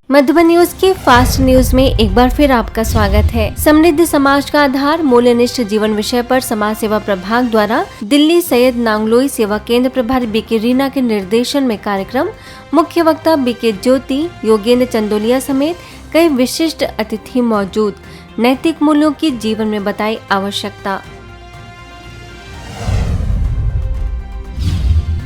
Madhuban news के fast news में एक बार फिर आपका स्वागत है। समृद्ध समाज का आधार मूल्यनिष्ठ जीवन विषय पर समाज सेवा प्रभाग द्वारा दिल्ली सैयद नांगलोई सेवा केंद्र प्रभारी बीके रीना के निर्देशन में कार्यक्रम, मुख्य वक्ता बीके ज्योति, योगेंद्र चंदोलिया समेत कई विशिष्ट अतिथि मौजूद। नैतिक मूल्यों की जीवन में बताई आवश्यकता।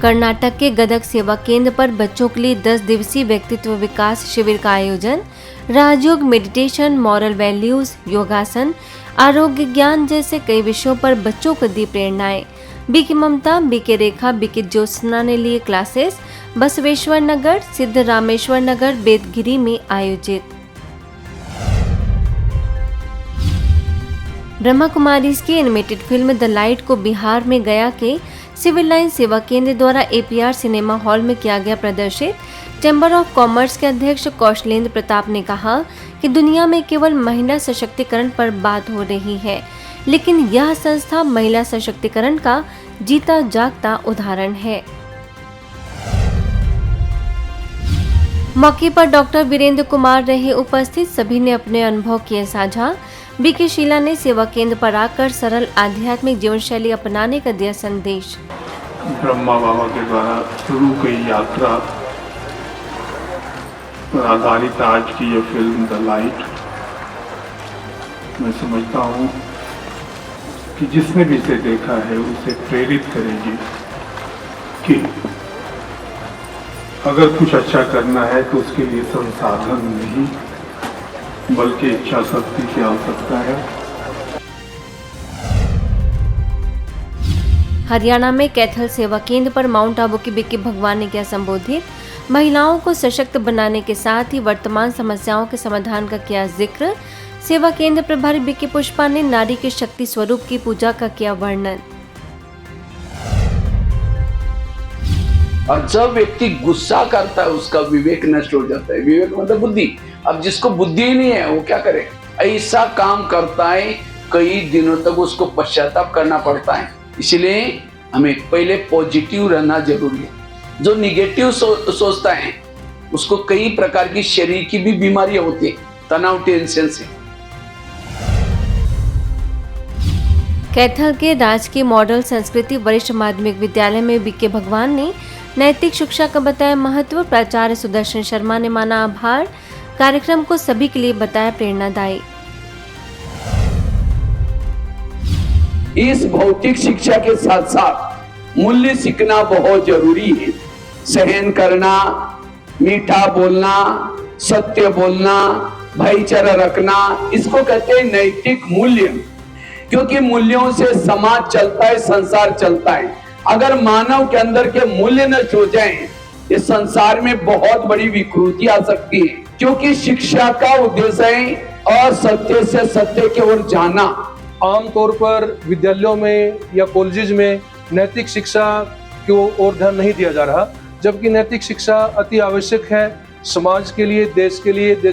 कर्नाटक के गदग सेवा केंद्र पर बच्चों के लिए 10 दिवसीय व्यक्तित्व विकास शिविर का आयोजन। राजयोग, मेडिटेशन, मॉरल वैल्यूज, योगासन, आरोग्य ज्ञान जैसे कई विषयों पर बच्चों को दी प्रेरणाएं। बीके ममता, बीके रेखा, बीके ज्योत्सना ने लिए क्लासेस। बसवेश्वर नगर, सिद्धरामेश्वर नगर, बेदगिरी में आयोजित। ब्रह्मा कुमारी की एनिमेटेड फिल्म द लाइट को बिहार में गया के सिविल लाइन सेवा केंद्र द्वारा एपीआर सिनेमा हॉल में किया गया प्रदर्शित। चैम्बर ऑफ कॉमर्स के अध्यक्ष कौशलेंद्र प्रताप ने कहा कि दुनिया में केवल महिला सशक्तिकरण पर बात हो रही है, लेकिन यह संस्था महिला सशक्तिकरण का जीता जागता उदाहरण है। मौके पर डॉक्टर वीरेंद्र कुमार रहे उपस्थित। सभी ने अपने अनुभव किए साझा। बीके शीला ने सेवा केंद्र पर आकर सरल आध्यात्मिक जीवन शैली अपनाने का दिया संदेश। ब्रह्मा बाबा के द्वारा शुरू की यात्रा पर आधारित आज की यह फिल्म द लाइट, मैं समझता हूँ कि जिसने भी इसे देखा है उसे प्रेरित करेगी कि अगर कुछ अच्छा करना है तो उसके लिए संसाधन नहीं बल्कि इच्छा शक्ति की आवश्यकता है। हरियाणा में कैथल सेवा केंद्र पर माउंट आबू की बीके भगवान ने किया संबोधित। महिलाओं को सशक्त बनाने के साथ ही वर्तमान समस्याओं के समाधान का किया जिक्र। सेवा केंद्र प्रभारी बीके पुष्पा ने नारी के शक्ति स्वरूप की पूजा का किया वर्णन। और जब व्यक्ति गुस्सा करता है उसका विवेक नष्ट हो जाता है। विवेक मतलब बुद्धि। अब जिसको बुद्धि ही नहीं है वो क्या करे? ऐसा काम करता है, कई दिनों तक उसको पश्चाताप करना पड़ता है। इसलिए हमें पहले पॉजिटिव रहना जरूरी है। जो निगेटिव सोचता है उसको कई प्रकार की शरीर की भी बीमारियां होती है, तनाव, टेंशन से। कैथल के राजकीय मॉडल संस्कृति वरिष्ठ माध्यमिक विद्यालय में बीके भगवान ने नैतिक शिक्षा का बताया महत्व। प्राचार्य सुदर्शन शर्मा ने माना आभार। कार्यक्रम को सभी के लिए बताया प्रेरणादायी। इस भौतिक शिक्षा के साथ साथ मूल्य सीखना बहुत जरूरी है। सहन करना, मीठा बोलना, सत्य बोलना, भाईचारा रखना, इसको कहते हैं नैतिक मूल्य। क्योंकि मूल्यों से समाज चलता है, संसार चलता है। अगर मानव के अंदर के मूल्य नष्ट हो जाएं, इस संसार में बहुत बड़ी विकृति आ सकती है। क्योंकि शिक्षा का उद्देश्य है असत्य से सत्य की ओर जाना। आमतौर पर विद्यालयों में या कॉलेजेस में नैतिक शिक्षा की ओर ध्यान नहीं दिया जा रहा, जबकि नैतिक शिक्षा अति आवश्यक है समाज के लिए, देश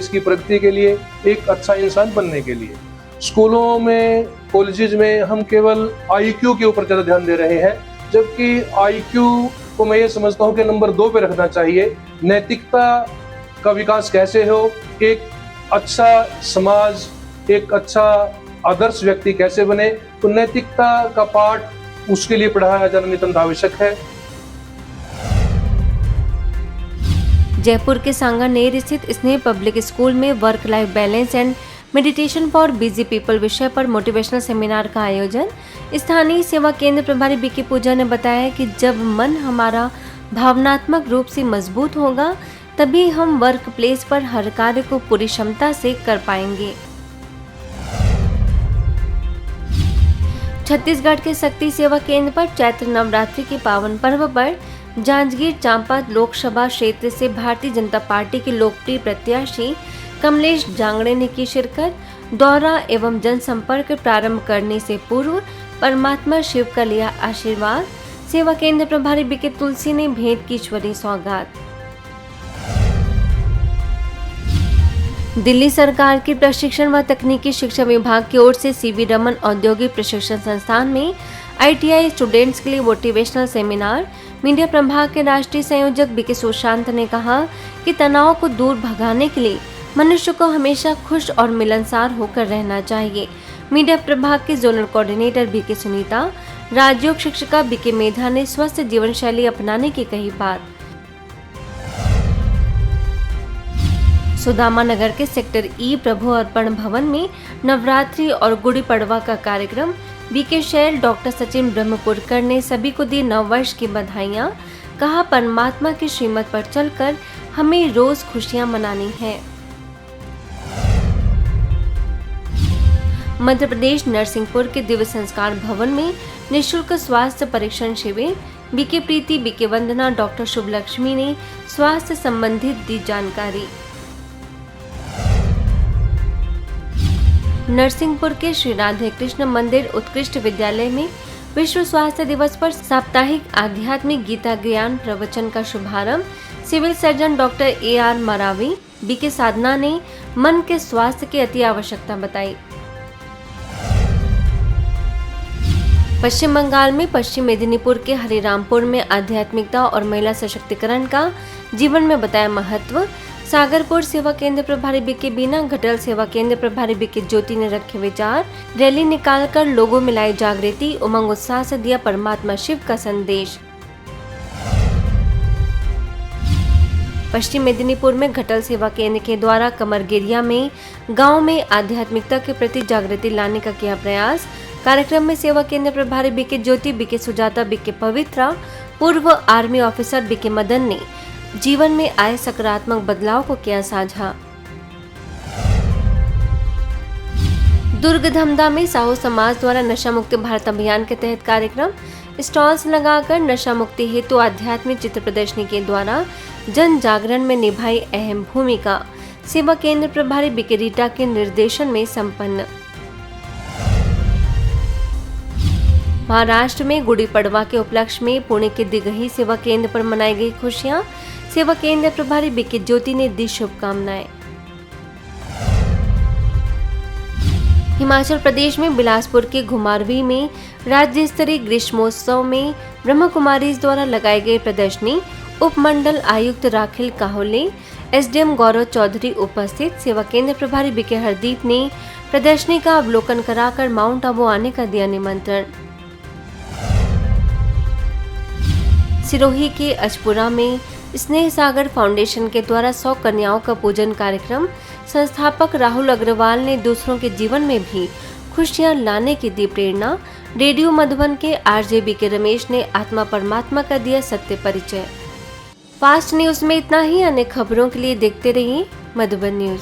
की प्रगति के लिए, एक अच्छा इंसान बनने के लिए। स्कूलों में, कॉलेजेस में हम केवल आईक्यू के ऊपर ज्यादा ध्यान दे रहे हैं, जबकि आईक्यू को मैं ये समझता हूँ कि नंबर 2 पे रखना चाहिए। नैतिकता का विकास कैसे हो, एक अच्छा समाज, एक अच्छा आदर्श व्यक्ति कैसे बने, तो नैतिकता का पाठ उसके लिए पढ़ाया जाना नितांत आवश्यक है। जयपुर के सांगानेर स्थित स्नेह पब्लिक स्कूल में work life balance and meditation for busy people विषय पर मोटिवेशनल सेमिनार का आयोजन। स्थानीय सेवा केंद्र प्रभारी बीके पूजा ने बताया कि जब मन हमारा भावनात्मक रूप से मजबूत होगा तभी हम वर्क प्लेस पर हर कार्य को पूरी क्षमता से कर पाएंगे। छत्तीसगढ़ के शक्ति सेवा केंद्र पर चैत्र नवरात्रि के पावन पर्व पर जांजगीर चांपा लोकसभा क्षेत्र से भारतीय जनता पार्टी के लोकप्रिय प्रत्याशी कमलेश जांगड़े ने की शिरकत। दौरा एवं जनसंपर्क प्रारंभ करने से पूर्व परमात्मा शिव का लिया आशीर्वाद। सेवा केंद्र प्रभारी बीके तुलसी ने भेंट की ईश्वरीय सौगात। दिल्ली सरकार की प्रशिक्षण व तकनीकी शिक्षा विभाग की ओर से सीवी रमन औद्योगिक प्रशिक्षण संस्थान में आईटीआई स्टूडेंट्स के लिए मोटिवेशनल सेमिनार मीडिया प्रभाग के राष्ट्रीय संयोजक बीके सुशांत ने कहा कि तनाव को दूर भगाने के लिए मनुष्य को हमेशा खुश और मिलनसार होकर रहना चाहिए। मीडिया प्रभाग के जोनल कोऑर्डिनेटर बीके सुनीता, राजयोग शिक्षिका बीके मेधा ने स्वस्थ जीवन शैली अपनाने की कही बात। सुदामा नगर के सेक्टर ई प्रभु अर्पण भवन में नवरात्रि और गुड़ी पड़वा का कार्यक्रम। बीके शैल डॉक्टर सचिन ब्रह्मपुरकर ने सभी को दी नववर्ष की बधाइयाँ। कहा, परमात्मा की श्रीमत पर चलकर हमें रोज खुशियाँ मनानी है। मध्य प्रदेश नरसिंहपुर के दिव्य संस्कार भवन में निःशुल्क स्वास्थ्य परीक्षण शिविर। बीके प्रीति, बीके वंदना, डॉक्टर शुभलक्ष्मी ने स्वास्थ्य संबंधित दी जानकारी। नरसिंहपुर के श्री राधे कृष्ण मंदिर उत्कृष्ट विद्यालय में विश्व स्वास्थ्य दिवस पर साप्ताहिक आध्यात्मिक गीता ज्ञान प्रवचन का शुभारंभ। Civil surgeon doctor AR Maravi, BK Sadhana ने मन के स्वास्थ्य की अति आवश्यकता बताई। पश्चिम बंगाल में पश्चिम मेदिनीपुर के हरिरामपुर में आध्यात्मिकता और महिला सशक्तिकरण का जीवन में बताया महत्व। सागरपुर सेवा केंद्र प्रभारी बीके बीना, घटल सेवा केंद्र प्रभारी बीके ज्योति ने रखे विचार। रैली निकालकर लोगों में लाई जागृति, उमंग उत्साह से दिया परमात्मा शिव का संदेश। पश्चिम मेदिनीपुर में घटल सेवा केंद्र के द्वारा कमरगिरिया में गांव में आध्यात्मिकता के प्रति जागृति लाने का किया प्रयास। कार्यक्रम में सेवा केंद्र प्रभारी बीके ज्योति, बीके सुजाता, बीके पवित्रा, पूर्व आर्मी ऑफिसर बीके मदन ने जीवन में आए सकारात्मक बदलाव को किया साझा। दुर्ग धमदा में साहू समाज द्वारा नशा मुक्ति भारत अभियान के तहत कार्यक्रम। स्टॉल्स लगाकर नशा मुक्ति हेतु आध्यात्मिक चित्र प्रदर्शनी के द्वारा जन जागरण में निभाई अहम भूमिका। सेवा केंद्र प्रभारी बीके रीटा के निर्देशन में संपन्न। महाराष्ट्र में गुड़ी पड़वा के उपलक्ष्य में पुणे के दिगही सेवा केंद्र पर मनाई गई खुशियां। सेवा केंद्र प्रभारी बीके ज्योति ने दी शुभकामनाएं। हिमाचल प्रदेश में बिलासपुर के घुमारवी में राज्य स्तरीय ग्रीष्मोत्सव में ब्रह्म कुमारीज द्वारा लगाई गई प्रदर्शनी। उपमंडल आयुक्त राखिल काहोले, SDM गौरव चौधरी उपस्थित। सेवा केंद्र प्रभारी बीके हरदीप ने प्रदर्शनी का अवलोकन कराकर माउंट आबू आने का दिया निमंत्रण। सिरोही के अजपुरा में स्नेह सागर फाउंडेशन के द्वारा 100 कन्याओं का पूजन कार्यक्रम। संस्थापक राहुल अग्रवाल ने दूसरों के जीवन में भी खुशियां लाने की दी प्रेरणा। रेडियो मधुबन के RJ बीके रमेश ने आत्मा परमात्मा का दिया सत्य परिचय। फास्ट न्यूज में इतना ही। अन्य खबरों के लिए देखते रहिए मधुबन न्यूज।